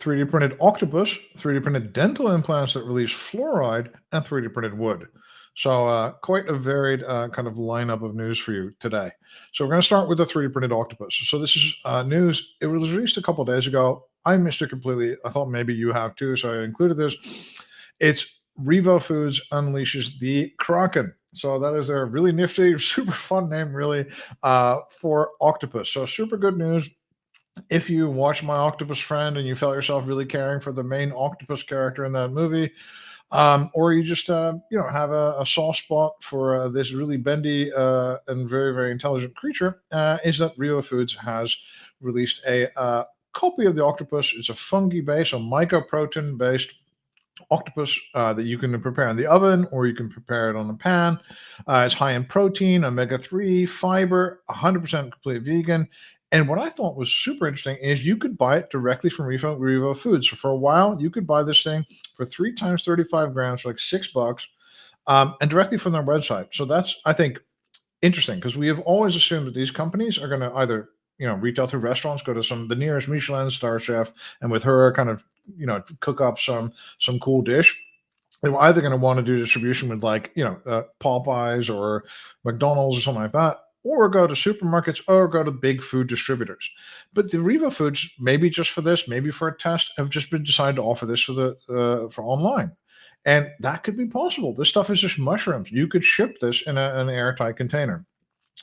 3D printed Octopus, 3D printed dental implants that release fluoride, and 3D printed wood. So quite a varied kind of lineup of news for you today. So we're going to start with the 3D printed Octopus. So this is news. It was released a couple of days ago. I missed it completely. I thought maybe you have too, so I included this. It's Revo Foods unleashes the Kraken. So that is their really nifty, super fun name, really, for Octopus. So super good news. If you watch My Octopus Friend and you felt yourself really caring for the main octopus character in that movie, or you just have a soft spot for this really bendy and very, very intelligent creature, is that Revo Foods has released a copy of the Octopus. It's a fungi-based, a mycoprotein-based octopus that you can prepare in the oven, or you can prepare it on the pan. It's high in protein, omega-3, fiber, 100% complete vegan. And what I thought was super interesting is you could buy it directly from Revo Foods. So for a while, you could buy this thing for 3 times 35 grams for like $6, and directly from their website. So that's, I think, interesting, because we have always assumed that these companies are going to either retail through restaurants, go to the nearest Michelin star chef, and with her kind of cook up some cool dish. They were either going to want to do distribution with Popeyes or McDonald's or something like that, or go to supermarkets, or go to big food distributors. But the Revo Foods, maybe just for this, maybe for a test, have just been decided to offer this for online. And that could be possible. This stuff is just mushrooms. You could ship this in an airtight container.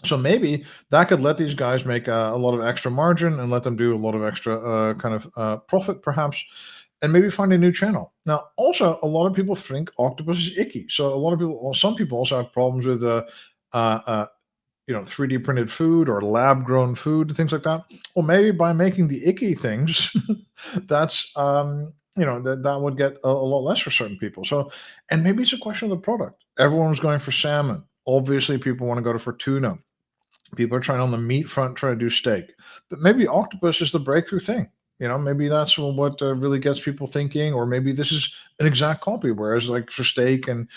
So maybe that could let these guys make a lot of extra margin and let them do a lot of extra profit, perhaps, and maybe find a new channel. Now, also, a lot of people think octopus is icky. So some people also have problems with 3D printed food or lab grown food and things like that. Well, maybe by making the icky things, that's that would get a lot less for certain people. So, and maybe it's a question of the product. Everyone's going for salmon. Obviously, people want to go for tuna. People are trying on the meat front, trying to do steak. But maybe octopus is the breakthrough thing. Maybe that's what really gets people thinking, or maybe this is an exact copy, whereas like for steak and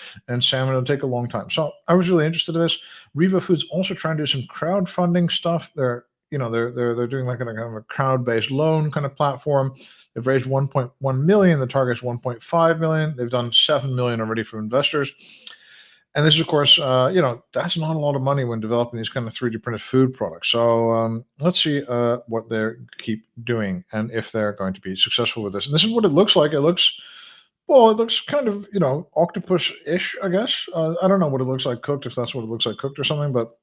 salmon, it'll take a long time. So I was really interested in this. Revo Foods also trying to do some crowdfunding stuff. They're doing like a kind of a crowd-based loan kind of platform. They've raised 1.1 million. The target is 1.5 million. They've done 7 million already from investors. And this is, of course, that's not a lot of money when developing these kind of 3D printed food products. So let's see what they keep doing and if they're going to be successful with this. And this is what it looks like. It looks kind of, octopus-ish, I guess. I don't know what it looks like cooked, if that's what it looks like cooked or something, but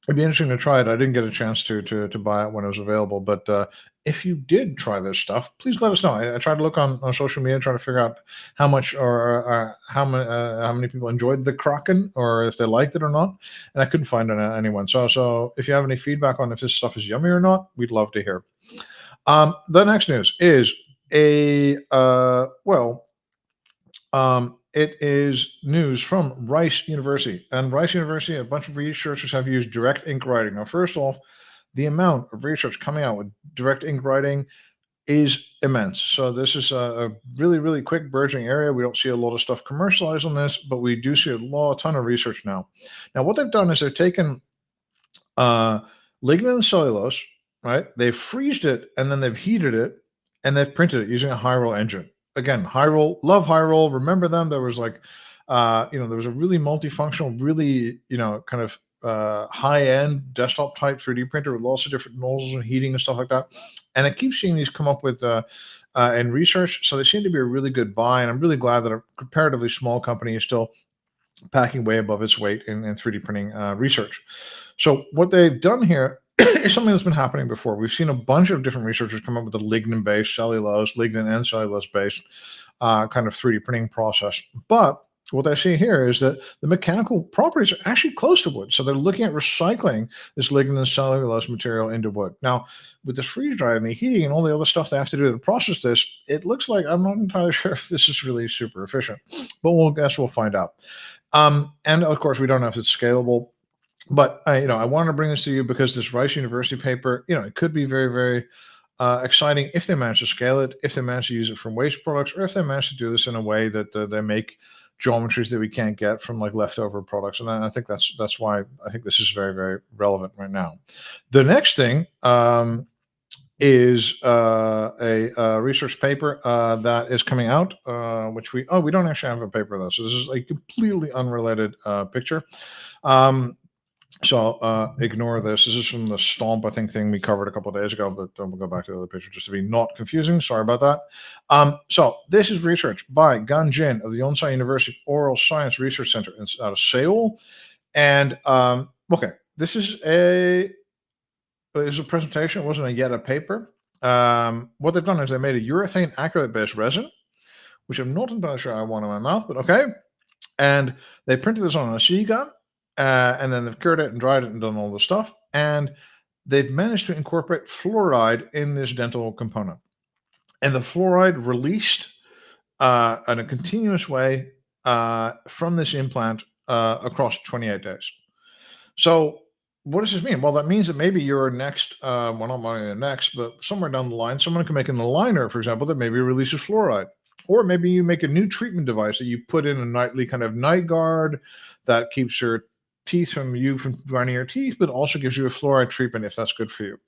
it'd be interesting to try it. I didn't get a chance to buy it when it was available, but if you did try this stuff, please let us know. I tried to look on social media, trying to figure out how much or how many people enjoyed the Kraken, or if they liked it or not, and I couldn't find anyone. So if you have any feedback on if this stuff is yummy or not, we'd love to hear. The next news is it is news from Rice University. And Rice University, a bunch of researchers have used direct ink writing. Now, first off, the amount of research coming out with direct ink writing is immense. So this is a really, really quick burgeoning area. We don't see a lot of stuff commercialized on this, but we do see a ton of research now. Now, what they've done is they've taken lignin and cellulose, right? They've freezed it, and then they've heated it, and they've printed it using a high roll engine. Again, high roll, love high roll. Remember them? There was there was a really multifunctional, really, kind of high-end desktop type 3D printer with lots of different nozzles and heating and stuff like that. And I keep seeing these come up with in research. So they seem to be a really good buy. And I'm really glad that a comparatively small company is still packing way above its weight in 3D printing research. So what they've done here is something that's been happening before. We've seen a bunch of different researchers come up with a lignin-based lignin and cellulose-based kind of 3D printing process. But what I see here is that the mechanical properties are actually close to wood. So they're looking at recycling this lignin and cellulose material into wood. Now, with the freeze dry and the heating and all the other stuff they have to do to process this, it looks like I'm not entirely sure if this is really super efficient, but we'll find out. And of course, we don't know if it's scalable. But I wanted to bring this to you because this Rice University paper, it could be very, very exciting if they manage to scale it, if they manage to use it from waste products, or if they manage to do this in a way that they make geometries that we can't get from like leftover products. And I think that's why I think this is very, very relevant right now. The next thing is a research paper that is coming out, which we don't actually have a paper though. So this is a completely unrelated picture. So ignore this. This is from the Stomp, I think, thing we covered a couple of days ago, but we'll go back to the other picture just to be not confusing. Sorry about that. So this is research by Gan Jin of the Yonsei University Oral Science Research Center out of Seoul. And okay, this is a presentation. It wasn't yet a paper. What they've done is they made a urethane acrylate-based resin, which I'm not entirely sure I want in my mouth, but okay. And they printed this on a C gun. And then they've cured it and dried it and done all this stuff. And they've managed to incorporate fluoride in this dental component. And the fluoride released in a continuous way from this implant across 28 days. So what does this mean? Well, that means that maybe your next, well, not next, but somewhere down the line, someone can make an aligner, for example, that maybe releases fluoride. Or maybe you make a new treatment device that you put in a nightly kind of night guard that keeps your teeth from grinding your teeth, but also gives you a fluoride treatment if that's good for you.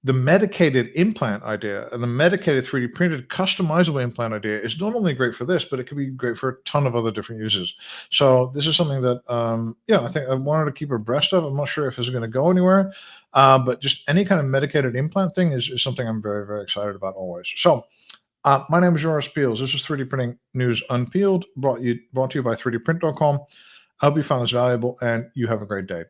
The medicated implant idea and the medicated 3D printed customizable implant idea is not only great for this, but it could be great for a ton of other different uses. So this is something that, I think I wanted to keep abreast of. I'm not sure if it's going to go anywhere, but just any kind of medicated implant thing is something I'm very, very excited about always. So my name is Joris Peels. This is 3D Printing News Unpeeled, brought to you by 3dprint.com. I hope you found this valuable and you have a great day.